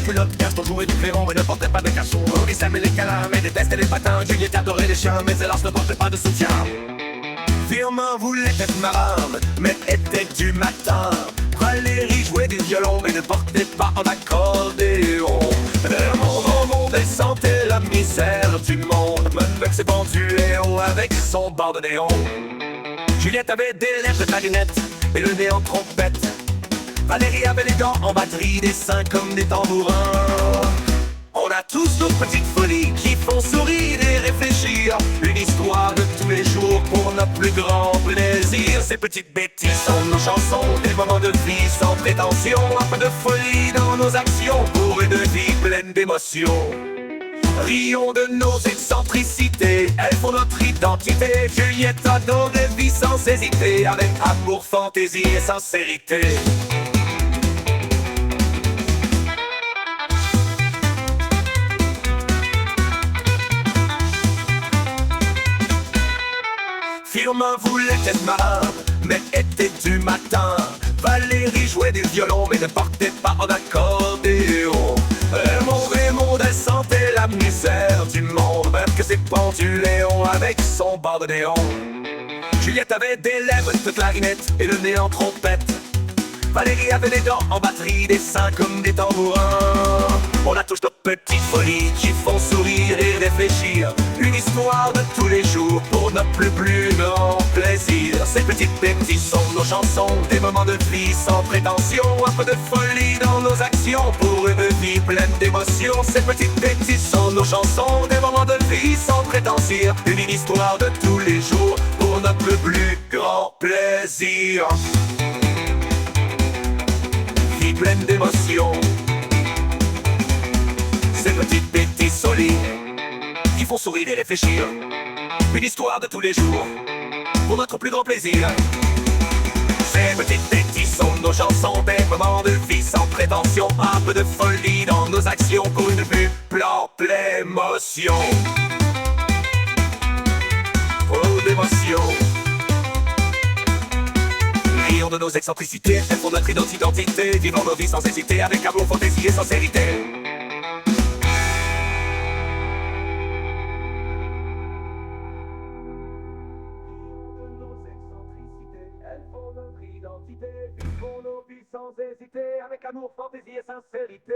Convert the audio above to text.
culottes, cache ton jouet du clairon et ne portait pas de cachot. Maurice aimait les câlins mais détestait les patins. Juliette adorait les chiens mais hélas ne portait pas de soutien. Firmin voulait être marin mais était du matin. Valérie jouait du violon mais ne portait pas en accordéon. Mon monde elle sentait la misère du monde, même avec ses penduléos avec son bord de néon. Juliette avait des lèvres de clarinette et le nez en trompette. Valérie avait les dents en batterie, des seins comme des tambourins. On a tous nos petites folies qui font sourire et réfléchir. Une histoire de tous les jours pour notre plus grand plaisir. Ces petites bêtises sont nos chansons, des moments de vie sans prétention. Un peu de folie dans nos actions pour une vie pleine d'émotions. Rions de nos excentricités, elles font notre identité. Juliette adorait vie sans hésiter, avec amour, fantaisie et sincérité. Firmin voulait être marin, mais était du matin. Valérie jouait du violon, mais ne portait pas en accordéon. Raymond, elle sentait la misère du monde, même que ses penduléons avec son bord de néon. Juliette avait des lèvres de clarinette et le nez en trompette. Valérie avait les dents en batterie, des seins comme des tambourins. On a tous nos petites folies qui font sourire et réfléchir. Une histoire de tous les jours pour notre plus grand plaisir. Ces petites bêtises sont nos chansons, des moments de vie sans prétention. Un peu de folie dans nos actions pour une vie pleine d'émotions. Ces petites bêtises sont nos chansons, des moments de vie sans prétention. Une histoire de tous les jours pour notre plus grand plaisir. Vie pleine d'émotions. Ces petites bêtises solides qui font sourire et réfléchir. Une histoire de tous les jours pour notre plus grand plaisir. Ces petites bêtises sont nos chansons, des moments de vie sans prétention. Un peu de folie dans nos actions pour une vue pleine d'émotion. Oh d'émotion. Rions de nos excentricités, elles font notre identité. Vivons nos vies sans hésiter, avec amour, fantaisie et sincérité. Elles font notre identité, vivons nos vies sans hésiter, avec amour, fantaisie et sincérité.